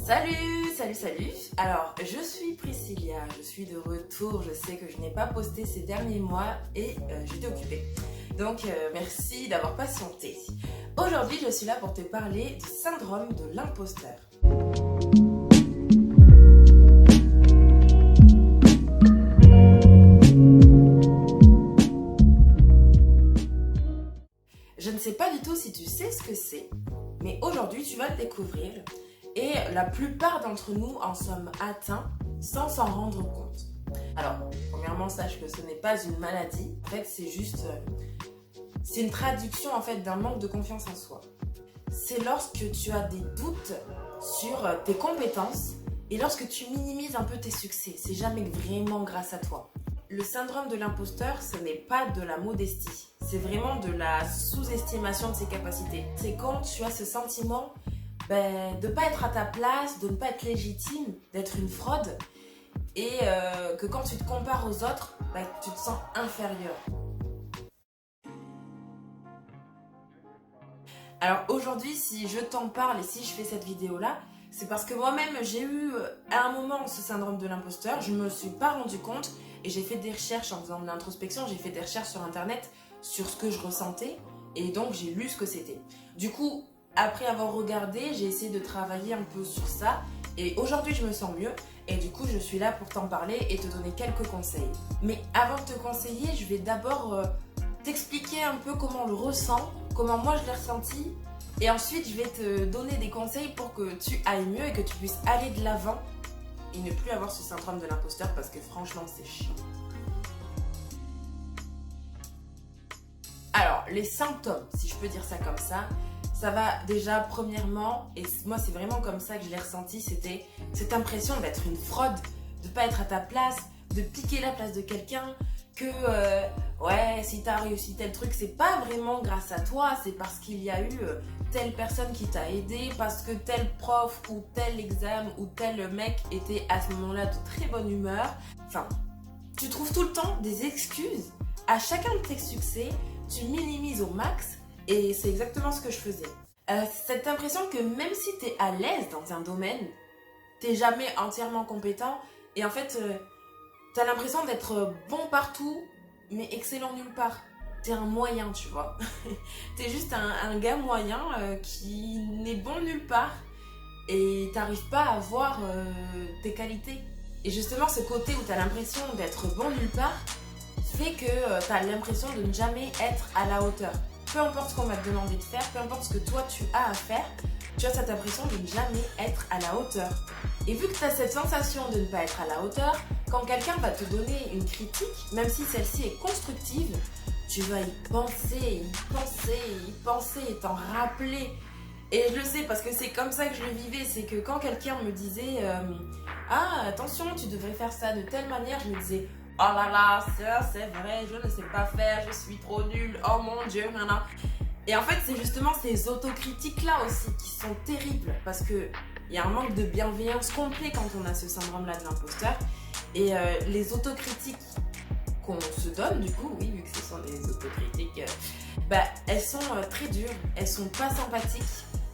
Salut, salut, salut. Alors, je suis Priscilla, je suis de retour. Je sais que je n'ai pas posté ces derniers mois et j'étais occupée. Donc, merci d'avoir patienté. Aujourd'hui, je suis là pour te parler du syndrome de l'imposteur. Je ne sais pas du tout si tu sais ce que c'est, mais aujourd'hui, tu vas le découvrir. Et la plupart d'entre nous en sommes atteints sans s'en rendre compte. Alors, premièrement, sache que ce n'est pas une maladie. En fait, c'est juste... c'est une traduction en fait d'un manque de confiance en soi. C'est lorsque tu as des doutes sur tes compétences et lorsque tu minimises un peu tes succès. C'est jamais vraiment grâce à toi. Le syndrome de l'imposteur, ce n'est pas de la modestie. C'est vraiment de la sous-estimation de ses capacités. C'est quand tu as ce sentiment... de ne pas être à ta place, de ne pas être légitime, d'être une fraude et que quand tu te compares aux autres, tu te sens inférieur. Alors aujourd'hui, si je t'en parle et si je fais cette vidéo-là, c'est parce que moi-même j'ai eu à un moment ce syndrome de l'imposteur, je ne me suis pas rendu compte et j'ai fait des recherches en faisant de l'introspection, j'ai fait des recherches sur internet sur ce que je ressentais et donc j'ai lu ce que c'était. Du coup, après avoir regardé, j'ai essayé de travailler un peu sur ça et aujourd'hui je me sens mieux et du coup je suis là pour t'en parler et te donner quelques conseils. Mais avant de te conseiller, je vais d'abord t'expliquer un peu comment on le ressent, comment moi je l'ai ressenti et ensuite je vais te donner des conseils pour que tu ailles mieux et que tu puisses aller de l'avant et ne plus avoir ce syndrome de l'imposteur parce que franchement c'est chiant. Alors, les symptômes, si je peux dire ça comme ça va déjà premièrement, et moi c'est vraiment comme ça que je l'ai ressenti, c'était cette impression d'être une fraude, de pas être à ta place, de piquer la place de quelqu'un, que ouais, si t'as réussi tel truc, c'est pas vraiment grâce à toi, c'est parce qu'il y a eu telle personne qui t'a aidé, parce que tel prof ou tel examen ou tel mec était à ce moment-là de très bonne humeur. Enfin, tu trouves tout le temps des excuses. À chacun de tes succès, tu minimises au max. Et c'est exactement ce que je faisais. Cette impression que même si tu es à l'aise dans un domaine, t'es jamais entièrement compétent. Et en fait, tu as l'impression d'être bon partout, mais excellent nulle part. T'es un moyen, tu vois. T'es juste un gars moyen qui n'est bon nulle part. Et t'arrives pas à voir tes qualités. Et justement, ce côté où tu as l'impression d'être bon nulle part fait que tu as l'impression de ne jamais être à la hauteur. Peu importe ce qu'on va te demander de faire, peu importe ce que toi tu as à faire, tu as cette impression de ne jamais être à la hauteur. Et vu que tu as cette sensation de ne pas être à la hauteur, quand quelqu'un va te donner une critique, même si celle-ci est constructive, tu vas y penser et t'en rappeler. Et je le sais parce que c'est comme ça que je le vivais, c'est que quand quelqu'un me disait ah attention tu devrais faire ça de telle manière, je me disais oh là là, ça c'est vrai, je ne sais pas faire, je suis trop nulle, oh mon dieu, nan. Et en fait, c'est justement ces autocritiques-là aussi qui sont terribles parce qu'il y a un manque de bienveillance complet quand on a ce syndrome-là de l'imposteur. Et les autocritiques qu'on se donne, du coup, oui, vu que ce sont des autocritiques, elles sont très dures, elles sont pas sympathiques.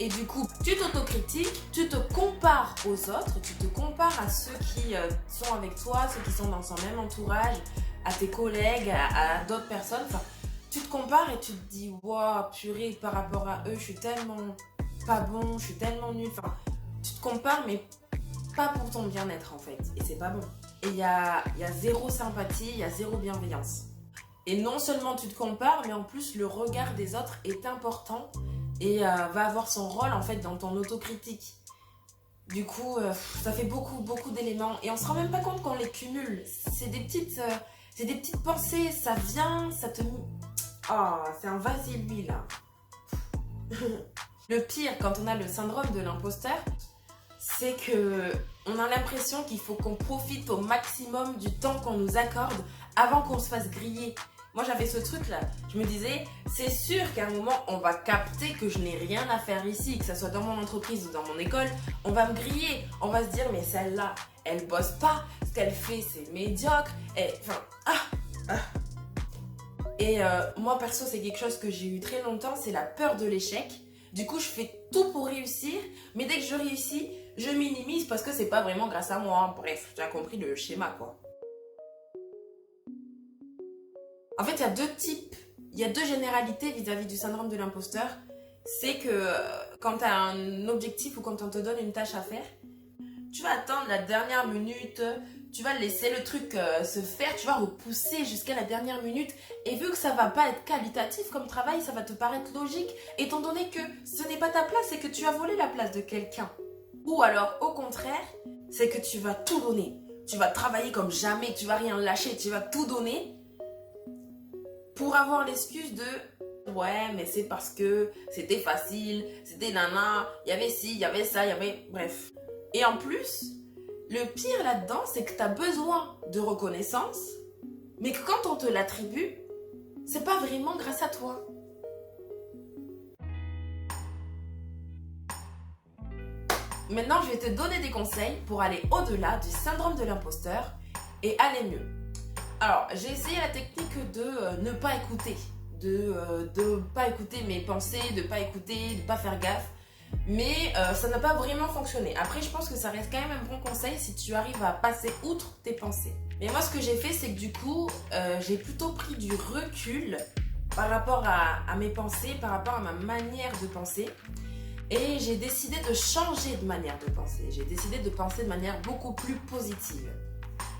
Et du coup, tu t'autocritiques, tu te compares aux autres, tu te compares à ceux qui sont avec toi, ceux qui sont dans son même entourage, à tes collègues, à d'autres personnes. Enfin, tu te compares et tu te dis « Wow, purée, par rapport à eux, je suis tellement pas bon, je suis tellement nulle. » Enfin, tu te compares, mais pas pour ton bien-être en fait. Et c'est pas bon. Et il y a zéro sympathie, il y a zéro bienveillance. Et non seulement tu te compares, mais en plus, le regard des autres est important et va avoir son rôle en fait dans ton autocritique. Du coup, ça fait beaucoup d'éléments et on se rend même pas compte qu'on les cumule. C'est des petites pensées, ça vient, ça te... Oh, c'est un vase et lui là. Le pire quand on a le syndrome de l'imposteur, c'est que on a l'impression qu'il faut qu'on profite au maximum du temps qu'on nous accorde avant qu'on se fasse griller. Moi j'avais ce truc là, je me disais c'est sûr qu'à un moment on va capter que je n'ai rien à faire ici, que ce soit dans mon entreprise ou dans mon école, on va me griller, on va se dire mais celle-là elle bosse pas, ce qu'elle fait c'est médiocre, et enfin Et moi perso c'est quelque chose que j'ai eu très longtemps, c'est la peur de l'échec. Du coup je fais tout pour réussir, mais dès que je réussis, je minimise parce que c'est pas vraiment grâce à moi. Bref, tu as compris le schéma, quoi. En fait, il y a deux types, il y a deux généralités vis-à-vis du syndrome de l'imposteur. C'est que quand tu as un objectif ou quand on te donne une tâche à faire, tu vas attendre la dernière minute, tu vas laisser le truc se faire, tu vas repousser jusqu'à la dernière minute. Et vu que ça va pas être qualitatif comme travail, ça va te paraître logique, étant donné que ce n'est pas ta place et que tu as volé la place de quelqu'un. Ou alors, au contraire, c'est que tu vas tout donner. Tu vas travailler comme jamais, tu vas rien lâcher, tu vas tout donner pour avoir l'excuse de ouais, mais c'est parce que c'était facile, c'était nana, il y avait ci, il y avait ça, il y avait... Bref. Et en plus, le pire là-dedans, c'est que tu as besoin de reconnaissance, mais que quand on te l'attribue, c'est pas vraiment grâce à toi. Maintenant, je vais te donner des conseils pour aller au-delà du syndrome de l'imposteur et aller mieux. Alors, j'ai essayé la technique de ne pas écouter, de pas écouter mes pensées, de pas écouter, de pas faire gaffe. Mais ça n'a pas vraiment fonctionné. Après, je pense que ça reste quand même un bon conseil si tu arrives à passer outre tes pensées. Mais moi, ce que j'ai fait, c'est que du coup, j'ai plutôt pris du recul par rapport à mes pensées, par rapport à ma manière de penser. Et j'ai décidé de changer de manière de penser. J'ai décidé de penser de manière beaucoup plus positive.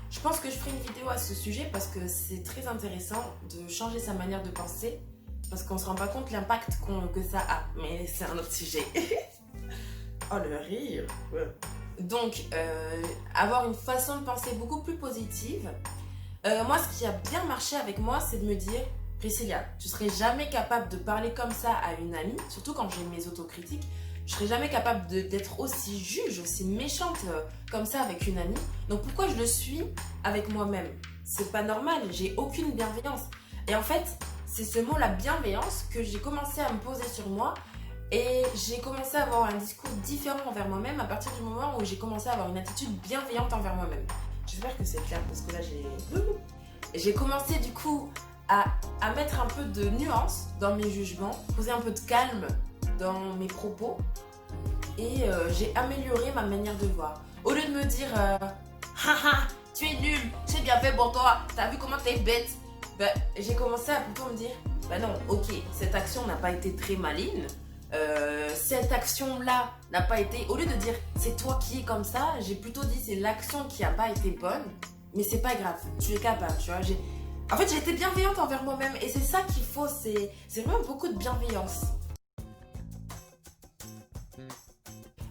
Je pense que je ferai une vidéo à ce sujet parce que c'est très intéressant de changer sa manière de penser. Parce qu'on ne se rend pas compte l'impact que ça a. Mais c'est un autre sujet. Oh, le rire. Ouais. Donc, avoir une façon de penser beaucoup plus positive. Moi, ce qui a bien marché avec moi, c'est de me dire, Priscilla, tu ne serais jamais capable de parler comme ça à une amie, surtout quand j'ai mes autocritiques. Je serais jamais capable d'être aussi juge, aussi méchante comme ça avec une amie. Donc, pourquoi je le suis avec moi-même? C'est pas normal, j'ai aucune bienveillance. Et en fait, c'est ce mot, la bienveillance, que j'ai commencé à me poser sur moi et j'ai commencé à avoir un discours différent envers moi-même à partir du moment où j'ai commencé à avoir une attitude bienveillante envers moi-même. J'espère que c'est clair parce que là, j'ai commencé du coup à mettre un peu de nuance dans mes jugements, poser un peu de calme dans mes propos et j'ai amélioré ma manière de voir. Au lieu de me dire haha, tu es nul, j'ai bien fait pour toi, t'as vu comment t'es bête. Ben, j'ai commencé à plutôt me dire, ben non, ok, cette action n'a pas été très maligne, cette action-là n'a pas été, au lieu de dire c'est toi qui es comme ça, j'ai plutôt dit c'est l'action qui n'a pas été bonne, mais c'est pas grave, tu es capable, tu vois. En fait, j'ai été bienveillante envers moi-même et c'est ça qu'il faut, c'est vraiment beaucoup de bienveillance.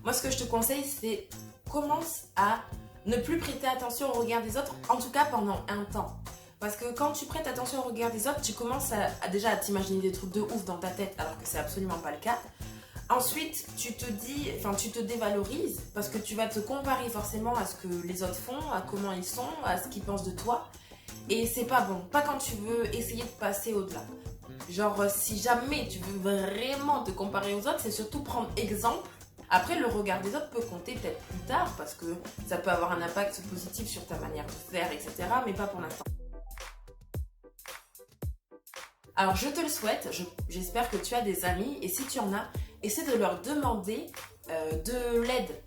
Moi, ce que je te conseille, c'est commence à ne plus prêter attention au regard des autres, en tout cas pendant un temps. Parce que quand tu prêtes attention au regard des autres, tu commences déjà à t'imaginer des trucs de ouf dans ta tête alors que c'est absolument pas le cas. Ensuite, tu te dévalorises parce que tu vas te comparer forcément à ce que les autres font, à comment ils sont, à ce qu'ils pensent de toi. Et c'est pas bon, pas quand tu veux essayer de passer au-delà. Genre, si jamais tu veux vraiment te comparer aux autres, c'est surtout prendre exemple. Après, le regard des autres peut compter peut-être plus tard parce que ça peut avoir un impact positif sur ta manière de faire, etc. Mais pas pour l'instant. Alors, je te le souhaite, j'espère que tu as des amis et si tu en as, essaie de leur demander de l'aide,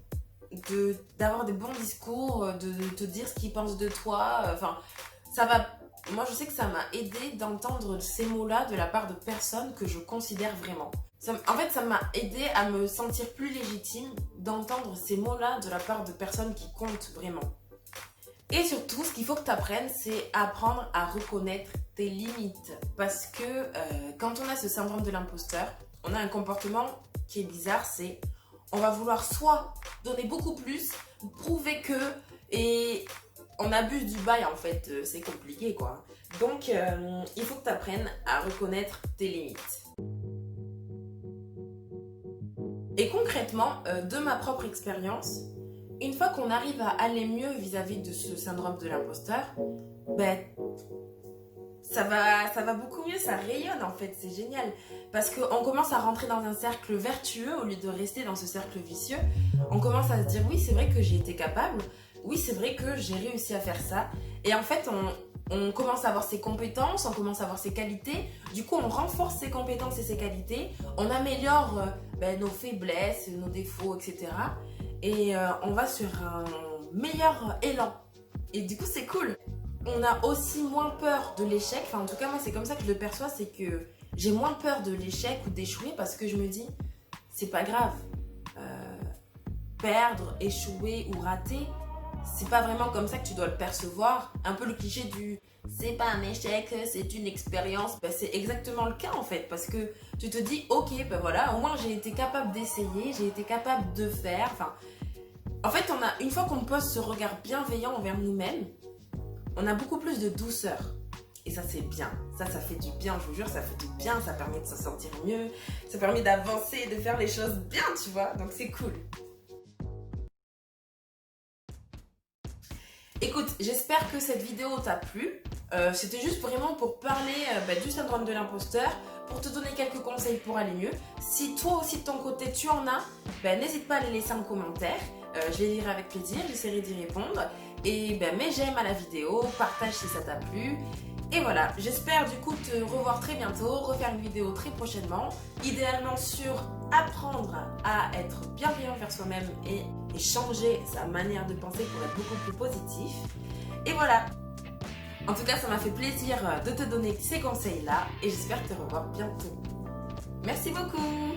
d'avoir des bons discours, de te dire ce qu'ils pensent de toi. Enfin, ça va. Moi, je sais que ça m'a aidé d'entendre ces mots-là de la part de personnes que je considère vraiment. En fait, ça m'a aidé à me sentir plus légitime d'entendre ces mots-là de la part de personnes qui comptent vraiment. Et surtout, ce qu'il faut que tu apprennes, c'est apprendre à reconnaître tes limites. Parce que quand on a ce syndrome de l'imposteur, on a un comportement qui est bizarre, c'est on va vouloir soit donner beaucoup plus, prouver que, et on abuse du bail en fait, c'est compliqué quoi. Donc, il faut que tu apprennes à reconnaître tes limites. Et concrètement, de ma propre expérience, une fois qu'on arrive à aller mieux vis-à-vis de ce syndrome de l'imposteur, ben, ça va beaucoup mieux, ça rayonne en fait, c'est génial. Parce qu'on commence à rentrer dans un cercle vertueux au lieu de rester dans ce cercle vicieux. On commence à se dire oui, c'est vrai que j'ai été capable, oui, c'est vrai que j'ai réussi à faire ça. Et en fait, on commence à avoir ses compétences, on commence à avoir ses qualités. Du coup, on renforce ses compétences et ses qualités. On améliore nos faiblesses, nos défauts, etc. Et on va sur un meilleur élan. Et du coup, c'est cool. On a aussi moins peur de l'échec. Enfin, en tout cas, moi, c'est comme ça que je le perçois. C'est que j'ai moins peur de l'échec ou d'échouer parce que je me dis, c'est pas grave. Perdre, échouer ou rater, c'est pas vraiment comme ça que tu dois le percevoir. Un peu le cliché du c'est pas un échec, c'est une expérience. Ben, c'est exactement le cas en fait, parce que tu te dis ok, ben voilà, au moins j'ai été capable d'essayer, j'ai été capable de faire. Enfin, en fait, une fois qu'on pose ce regard bienveillant envers nous-mêmes, on a beaucoup plus de douceur. Et ça, c'est bien. Ça fait du bien, je vous jure, ça fait du bien. Ça permet de se sentir mieux, ça permet d'avancer, de faire les choses bien, tu vois. Donc c'est cool. Écoute, j'espère que cette vidéo t'a plu. C'était juste vraiment pour parler du syndrome de l'imposteur, pour te donner quelques conseils pour aller mieux. Si toi aussi de ton côté tu en as, n'hésite pas à les laisser en commentaire. Je les lirai avec plaisir, j'essaierai d'y répondre. Et mets j'aime à la vidéo, partage si ça t'a plu. Et voilà, j'espère du coup te revoir très bientôt, refaire une vidéo très prochainement, idéalement sur apprendre à être bienveillant envers soi-même et changer sa manière de penser pour être beaucoup plus positif. Et voilà, en tout cas ça m'a fait plaisir de te donner ces conseils-là et j'espère te revoir bientôt. Merci beaucoup.